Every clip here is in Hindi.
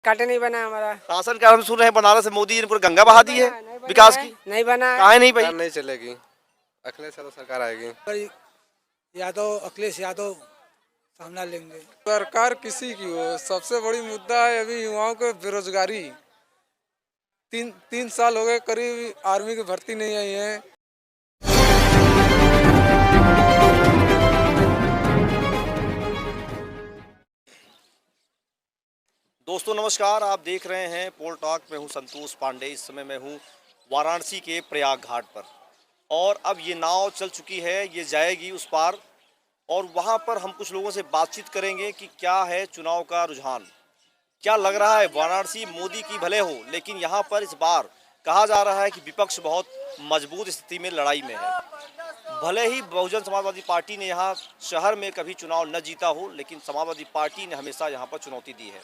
काटे नहीं बना हमारा राशन कार्ड हम सुन रहे हैं बनारस से मोदी जी ने पूरी गंगा बहा दी है विकास की। नहीं बना काहे नहीं भाई? नहीं चलेगी, अखिलेश यादव सरकार आएगी। यादव अखिलेश यादव सामना लेंगे। सरकार किसी की हो, सबसे बड़ी मुद्दा है अभी युवाओं को बेरोजगारी। तीन साल हो गए करीब आर्मी की भर्ती नहीं आई है। दोस्तों नमस्कार, आप देख रहे हैं पोल टॉक में हूं संतोष पांडे। इस समय मैं हूं वाराणसी के प्रयाग घाट पर और अब ये नाव चल चुकी है, ये जाएगी उस पार और वहां पर हम कुछ लोगों से बातचीत करेंगे कि क्या है चुनाव का रुझान, क्या लग रहा है। वाराणसी मोदी की भले हो, लेकिन यहाँ पर इस बार कहा जा रहा है कि विपक्ष बहुत मजबूत स्थिति में लड़ाई में है। भले ही बहुजन समाजवादी पार्टी ने यहाँ शहर में कभी चुनाव न जीता हो, लेकिन समाजवादी पार्टी ने हमेशा यहाँ पर चुनौती दी है।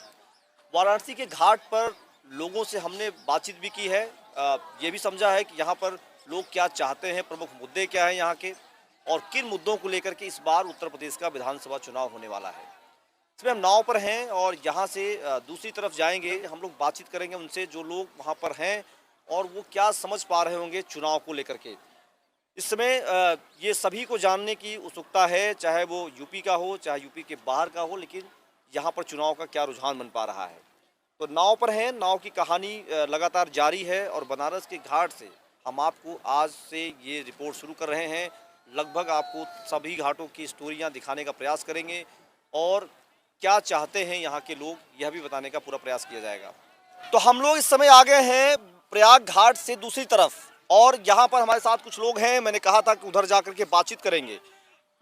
वाराणसी के घाट पर लोगों से हमने बातचीत भी की है, ये भी समझा है कि यहाँ पर लोग क्या चाहते हैं, प्रमुख मुद्दे क्या हैं यहाँ के और किन मुद्दों को लेकर के इस बार उत्तर प्रदेश का विधानसभा चुनाव होने वाला है। इसमें हम नाव पर हैं और यहाँ से दूसरी तरफ जाएंगे, हम लोग बातचीत करेंगे उनसे जो लोग वहाँ पर हैं और वो क्या समझ पा रहे होंगे चुनाव को लेकर के। इस समय ये सभी को जानने की उत्सुकता है, चाहे वो यूपी का हो चाहे यूपी के बाहर का हो, लेकिन यहाँ पर चुनाव का क्या रुझान बन पा रहा है। तो नाव पर हैं, नाव की कहानी लगातार जारी है और बनारस के घाट से हम आपको आज से ये रिपोर्ट शुरू कर रहे हैं। लगभग आपको सभी घाटों की स्टोरियाँ दिखाने का प्रयास करेंगे और क्या चाहते हैं यहाँ के लोग, यह भी बताने का पूरा प्रयास किया जाएगा। तो हम लोग इस समय आ गए हैं प्रयाग घाट से दूसरी तरफ और यहाँ पर हमारे साथ कुछ लोग हैं। मैंने कहा था कि उधर जा करके बातचीत करेंगे।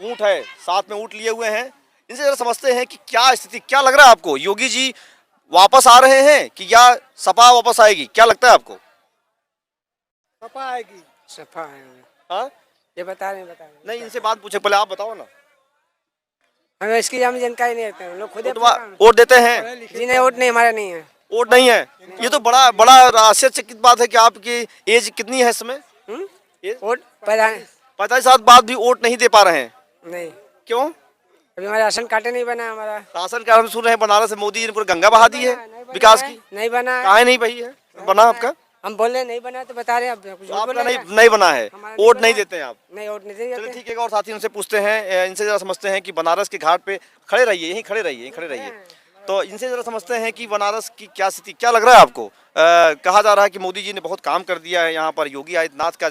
ऊँट है, साथ में ऊँट लिए हुए हैं, इनसे जरा समझते हैं कि क्या स्थिति, क्या लग रहा है आपको। योगी जी वापस आ रहे हैं कि या सपा वापस आएगी, क्या लगता है आपको? सपा आएगी। सफा है। हाँ, ये बता रहे नहीं इनसे बात पूछे, पहले आप बताओ ना। हमें इसकी हम जानकारी नहीं रहते, हम लोग खुद वोट देते हैं जी। नहीं, वोट नहीं, हमारा नहीं है। वोट नहीं है, ये तो बड़ा बड़ा आश्चर्यचकित बात है कि आपकी एज कितनी है इसमें? वोट 45 साल बाद भी वोट नहीं दे पा रहे हैं, नहीं। क्यों? अभी हमारा राशन कार्ड नहीं बना हमारा। राशन कार्ड हम सुन रहे हैं बनारस से मोदी जी ने पूरी गंगा बहा दी है विकास की। नहीं बना। काहे नहीं भाई है बना आपका? हम बोल रहे नहीं बना तो बता रहे हैं। आपका नहीं बना है, वोट नहीं देते हैं आप? नहीं, वोट नहीं देते। चलो ठीक है, और साथी उनसे पूछते हैं, इनसे जरा समझते हैं कि बनारस के घाट पे खड़े रहिए, यहीं खड़े रहिए, यहीं खड़े रहिए। तो इनसे जरा समझते हैं कि बनारस की क्या स्थिति, क्या लग रहा है आपको। कहा जा रहा है कि मोदी जी ने बहुत काम कर दिया है यहाँ पर, योगी आदित्यनाथ का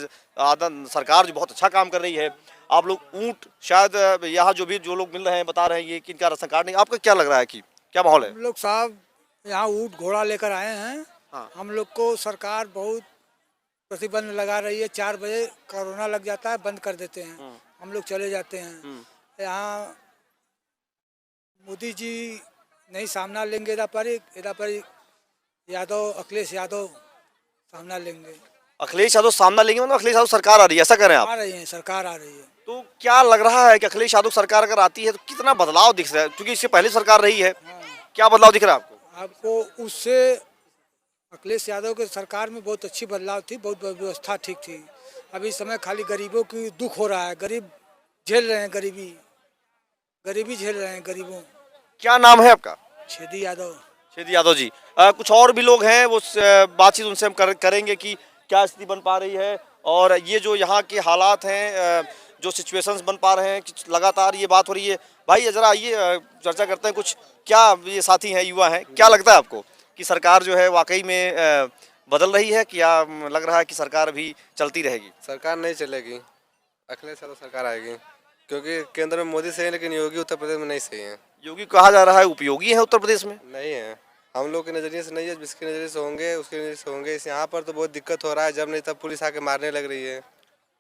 सरकार जो बहुत अच्छा काम कर रही है। आप लोग ऊँट शायद यहाँ जो लोग मिल रहे हैं बता रहे हैं ये कि इनका राशन कार्ड नहीं, आपका क्या लग रहा है कि क्या माहौल है? हम लोग साहब यहाँ ऊँट घोड़ा लेकर आए हैं। हाँ। हम लोग को सरकार बहुत प्रतिबंध लगा रही है। 4 बजे कोरोना लग जाता है, बंद कर देते हैं, हम लोग चले जाते हैं। यहाँ मोदी जी नहीं सामना लेंगे, इधर पर यादव अखिलेश यादव सामना लेंगे। अखिलेश यादव सामना लेंगे, मतलब अखिलेश यादव सरकार आ रही है, ऐसा कह रहे हैं आप? आ रही है, सरकार आ रही है। तो क्या लग रहा है कि अखिलेश यादव सरकार अगर आती है तो कितना बदलाव दिख रहा है, क्योंकि इससे पहले सरकार रही है। क्या बदलाव दिख रहा है आपको? आपको उससे अखिलेश यादव के सरकार में बहुत अच्छी बदलाव थी, बहुत व्यवस्था ठीक थी। अभी इस समय खाली गरीबों की दुख हो रहा है, गरीब झेल रहे हैं, गरीबी झेल रहे हैं गरीबों। क्या नाम है आपका? छेदी यादव। छेदी यादव जी। कुछ और भी लोग हैं, वो बातचीत उनसे हम करेंगे कि क्या स्थिति बन पा रही है और ये जो यहाँ के हालात हैं, जो सिचुएशंस बन पा रहे हैं कि लगातार ये बात हो रही है। भाई जरा आइए चर्चा करते हैं कुछ। क्या ये साथी हैं, युवा हैं, क्या लगता है आपको कि सरकार जो है वाकई में बदल रही है कि या लग रहा है कि सरकार अभी चलती रहेगी? सरकार नहीं चलेगी, अखिलेश यादव सरकार आएगी, क्योंकि केंद्र में मोदी सही है लेकिन योगी उत्तर प्रदेश में नहीं सही है। योगी कहा जा रहा है उपयोगी है उत्तर प्रदेश में? नहीं है, हम लोग के नज़रिए से नहीं है, जिसके नज़रिए से होंगे उसके नज़रिए से होंगे। इस यहाँ पर तो बहुत दिक्कत हो रहा है, जब नहीं तब पुलिस आके मारने लग रही है।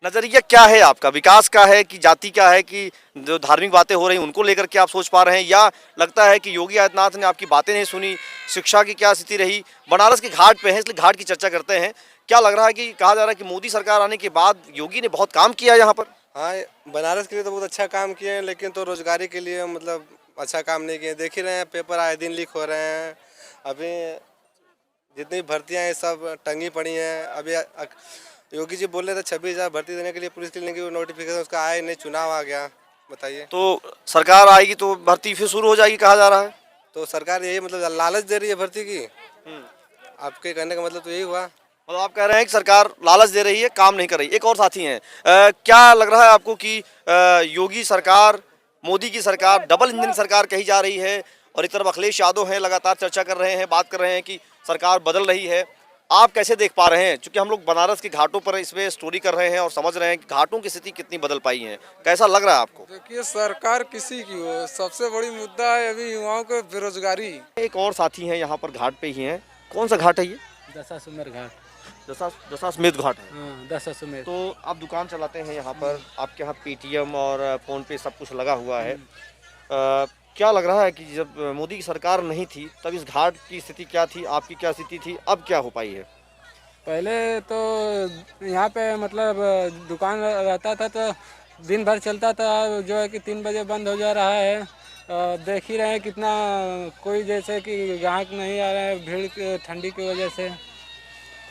नजरिया क्या है आपका, विकास का है कि जाति का है कि जो धार्मिक बातें हो रही हैं उनको लेकर के आप सोच पा रहे हैं, या लगता है कि योगी आदित्यनाथ ने आपकी बातें नहीं सुनी? शिक्षा की क्या स्थिति रही? बनारस के घाट पे हैं इसलिए घाट की चर्चा करते हैं। क्या लग रहा है कि कहा जा रहा है कि मोदी सरकार आने के बाद योगी ने बहुत काम किया यहाँ पर? हाँ, बनारस के लिए तो बहुत अच्छा काम किए हैं, लेकिन तो रोजगारी के लिए मतलब अच्छा काम नहीं किए। देख ही रहे हैं, पेपर आए दिन लीक हो रहे हैं। अभी जितनी भर्तियाँ हैं सब टंगी पड़ी हैं। अभी योगी जी बोल रहे थे 26,000 भर्ती देने के लिए पुलिस क्लिनिक की नोटिफिकेशन, उसका आया नहीं, चुनाव आ गया। बताइए। तो सरकार आएगी तो भर्ती फिर शुरू हो जाएगी कहा जा रहा है। तो सरकार यही मतलब लालच दे रही है भर्ती की। आपके कहने का मतलब तो यही हुआ। मतलब आप कह रहे हैं कि सरकार लालच दे रही है, काम नहीं कर रही। एक और साथी हैं, क्या लग रहा है आपको कि योगी सरकार, मोदी की सरकार डबल इंजन सरकार कही जा रही है, और एक तरफ अखिलेश यादव हैं, लगातार चर्चा कर रहे हैं, बात कर रहे हैं कि सरकार बदल रही है। आप कैसे देख पा रहे हैं, क्योंकि हम लोग बनारस के घाटों पर इसमें स्टोरी कर रहे हैं और समझ रहे हैं कि घाटों की स्थिति कितनी बदल पाई है, कैसा लग रहा है आपको? देखिए, सरकार किसी की हो, सबसे बड़ी मुद्दा है अभी युवाओं को बेरोजगारी। एक और साथी हैं यहाँ पर घाट पे ही हैं। कौन सा घाट है ये? दशाश्वमेध घाट। दशाश्वमेध घाट है। हाँ, दशाश्वमेध। तो आप दुकान चलाते हैं यहाँ पर, आपके यहाँ पेटीएम और फ़ोन पे सब कुछ लगा हुआ है। क्या लग रहा है कि जब मोदी की सरकार नहीं थी तब इस घाट की स्थिति क्या थी, आपकी क्या स्थिति थी, अब क्या हो पाई है? पहले तो यहाँ पे मतलब दुकान रहता था तो दिन भर चलता था, जो है कि 3 बजे बंद हो जा रहा है। देख ही रहे हैं कितना कोई जैसे कि ग्राहक नहीं आ रहा है, भीड़ ठंडी की वजह से,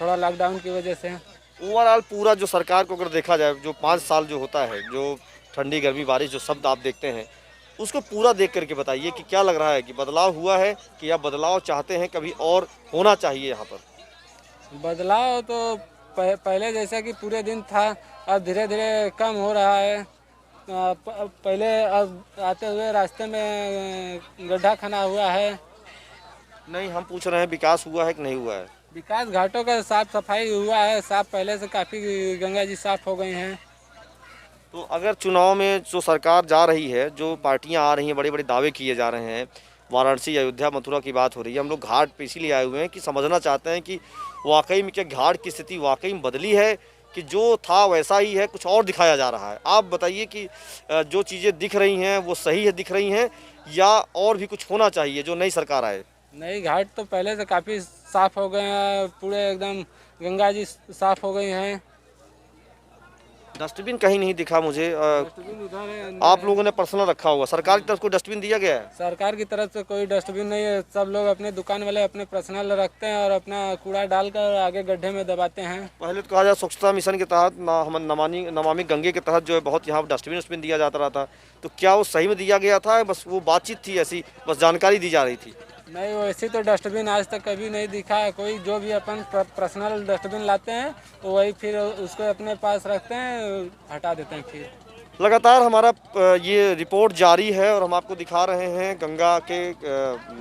थोड़ा लॉकडाउन की वजह से। ओवरऑल पूरा जो सरकार को अगर देखा जाए, जो 5 साल जो होता है, जो ठंडी गर्मी बारिश जो शब्द आप देखते हैं, उसको पूरा देख करके बताइए कि क्या लग रहा है कि बदलाव हुआ है कि या बदलाव चाहते हैं, कभी और होना चाहिए यहाँ पर? बदलाव तो पहले जैसा कि पूरे दिन था, अब धीरे धीरे कम हो रहा है। पहले अब आते हुए रास्ते में गड्ढा खना हुआ है। नहीं, हम पूछ रहे हैं विकास हुआ है कि नहीं हुआ है? विकास घाटों का साफ सफाई हुआ है, साफ पहले से काफ़ी गंगा जी साफ हो गई हैं। तो अगर चुनाव में जो सरकार जा रही है, जो पार्टियां आ रही हैं, बड़े बड़े दावे किए जा रहे हैं, वाराणसी, अयोध्या, मथुरा की बात हो रही है, हम लोग घाट पे इसीलिए आए हुए हैं कि समझना चाहते हैं कि वाकई में क्या घाट की स्थिति वाकई में बदली है कि जो था वैसा ही है, कुछ और दिखाया जा रहा है? आप बताइए कि जो चीज़ें दिख रही हैं वो सही है, दिख रही हैं, या और भी कुछ होना चाहिए जो नई सरकार आए? नई घाट तो पहले से काफ़ी साफ हो गए हैं, पूरे एकदम गंगा जी साफ हो गई हैं। डस्टबिन कहीं नहीं दिखा मुझे। डस्टबिन उधर है। आप लोगों ने पर्सनल रखा हुआ, सरकार की तरफ को डस्टबिन दिया गया है? सरकार की तरफ से कोई डस्टबिन नहीं है, सब लोग अपने दुकान वाले अपने पर्सनल रखते हैं और अपना कूड़ा डालकर आगे गड्ढे में दबाते हैं। पहले तो कहा जाए स्वच्छता मिशन के तहत नमामि गंगे के तहत जो है बहुत यहाँ डस्टबिन दिया जाता रहा था, तो क्या वो सही में दिया गया था, बस वो बातचीत थी, ऐसी बस जानकारी दी जा रही थी? नहीं, वैसे तो डस्टबिन आज तक कभी नहीं दिखा है कोई। जो भी अपन पर्सनल डस्टबिन लाते हैं तो वही फिर उसको अपने पास रखते हैं, हटा देते हैं। फिर लगातार हमारा ये रिपोर्ट जारी है और हम आपको दिखा रहे हैं गंगा के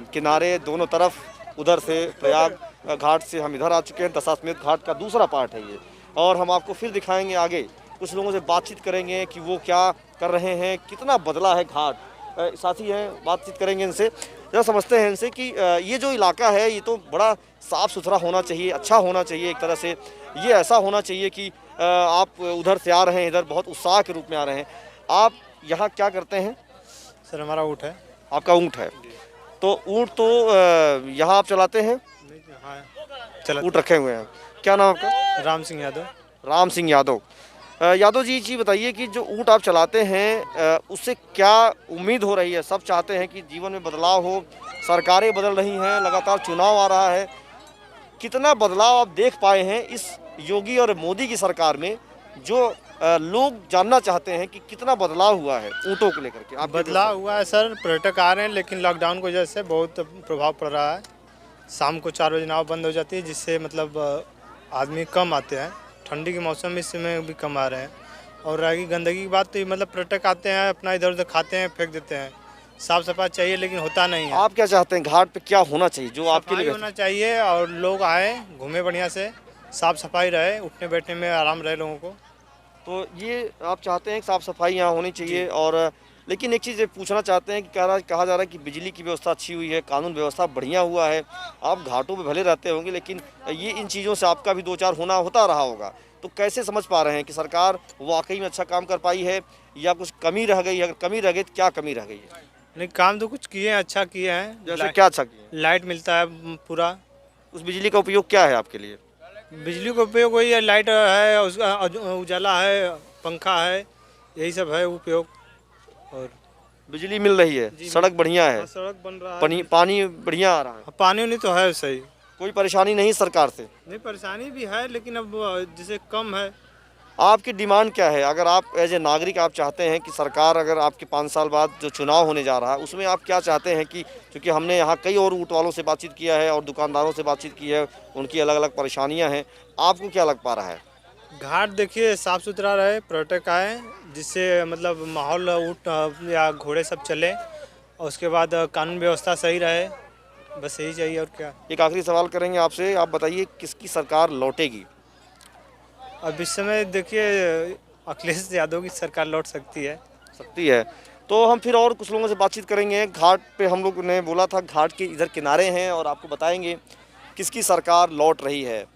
किनारे दोनों तरफ, उधर से प्रयाग घाट से हम इधर आ चुके हैं। दशाश्वमेध घाट का दूसरा पार्ट है ये, और हम आपको फिर दिखाएंगे आगे। कुछ लोगों से बातचीत करेंगे कि वो क्या कर रहे हैं, कितना बदला है घाट। साथी हैं, बातचीत करेंगे इनसे, जरा समझते हैं इनसे कि ये जो इलाका है ये तो बड़ा साफ़ सुथरा होना चाहिए, अच्छा होना चाहिए एक तरह से। ये ऐसा होना चाहिए कि आप उधर से आ रहे हैं, इधर बहुत उत्साह के रूप में आ रहे हैं। आप यहाँ क्या करते हैं? सर हमारा ऊँट है। आपका ऊँट है? तो ऊँट तो यहाँ आप चलाते हैं? हाँ, चला। ऊँट रखे हुए हैं। क्या नाम आपका? राम सिंह यादव। राम सिंह यादव। यादव जी बताइए कि जो ऊँट आप चलाते हैं उससे क्या उम्मीद हो रही है? सब चाहते हैं कि जीवन में बदलाव हो, सरकारें बदल रही हैं, लगातार चुनाव आ रहा है, कितना बदलाव आप देख पाए हैं इस योगी और मोदी की सरकार में, जो लोग जानना चाहते हैं कि कितना बदलाव हुआ है ऊँटों को लेकर के? आप बदलाव हुआ है सर, पर्यटक आ रहे हैं, लेकिन लॉकडाउन की वजह से बहुत प्रभाव पड़ रहा है। शाम को 4 बजे नाव बंद हो जाती है, जिससे मतलब आदमी कम आते हैं। ठंडी के मौसम में इस समय भी कम आ रहे हैं। और रही गंदगी की बात, तो मतलब पर्यटक आते हैं, अपना इधर उधर खाते हैं, फेंक देते हैं। साफ सफाई चाहिए, लेकिन होता नहीं है। आप क्या चाहते हैं, घाट पे क्या होना चाहिए जो आपके लिए होना चाहिए? और लोग आए, घूमे बढ़िया से, साफ सफाई रहे, उठने बैठने में आराम रहे लोगों को। तो ये आप चाहते हैं कि साफ़ सफाई यहाँ होनी चाहिए। और लेकिन एक चीज़ पूछना चाहते हैं कि कहा जा रहा है कि बिजली की व्यवस्था अच्छी हुई है, कानून व्यवस्था बढ़िया हुआ है। आप घाटों पे भले रहते होंगे, लेकिन ये इन चीज़ों से आपका भी 2-4 होता रहा होगा। तो कैसे समझ पा रहे हैं कि सरकार वाकई में अच्छा काम कर पाई है या कुछ कमी रह गई है? अगर कमी रह गई तो क्या कमी रह गई है? नहीं, काम तो कुछ किए हैं, अच्छा किए हैं। जैसे क्या अच्छा किया? लाइट मिलता है पूरा। उस बिजली का उपयोग क्या है आपके लिए? बिजली का उपयोग वही है, लाइट है, उसका उजाला है, पंखा है, यही सब है उपयोग। और बिजली मिल रही है, सड़क बढ़िया है, सड़क बन रहा है, पानी बढ़िया आ रहा है, पानी नहीं तो है सही, कोई परेशानी नहीं सरकार से? नहीं परेशानी भी है, लेकिन अब जैसे कम है। आपकी डिमांड क्या है? अगर आप एज ए नागरिक आप चाहते हैं कि सरकार अगर आपके 5 साल बाद जो चुनाव होने जा रहा है उसमें आप क्या चाहते हैं कि, क्योंकि हमने यहाँ कई और ऊँट वालों से बातचीत किया है और दुकानदारों से बातचीत की है, उनकी अलग अलग परेशानियाँ हैं, आपको क्या लग पा रहा है? घाट देखिए साफ़ सुथरा रहे, पर्यटक आए, जिससे मतलब माहौल ऊँट या घोड़े सब चले, और उसके बाद कानून व्यवस्था सही रहे, बस यही चाहिए और क्या। एक आखिरी सवाल करेंगे आपसे, आप बताइए किसकी सरकार लौटेगी? अब इस समय देखिए अखिलेश यादव की सरकार लौट सकती है। तो हम फिर और कुछ लोगों से बातचीत करेंगे। घाट पे हम लोग ने बोला था घाट के इधर किनारे हैं और आपको बताएंगे किसकी सरकार लौट रही है।